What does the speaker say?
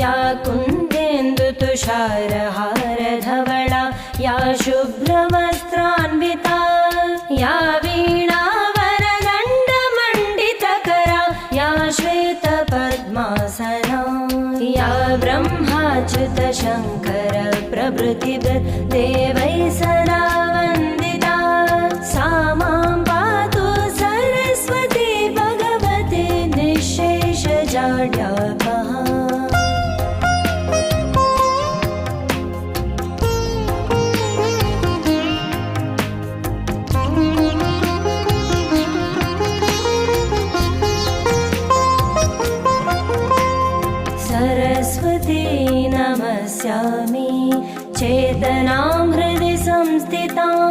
या कुन्देन्दुतुषारहारधवला या शुभ्रवस्त्रान्विता या वीणावरदण्डमण्डितकरा या श्वेतपद्मासना या ब्रह्माच्युतशङ्कर प्रभृतिभिर्देवैः सदा वन्दिता सा मां पातु सरस्वती भगवती निःशेषजाड्यापहा। सरस्वती नमस्यामि चेतनां हृदि संस्थितां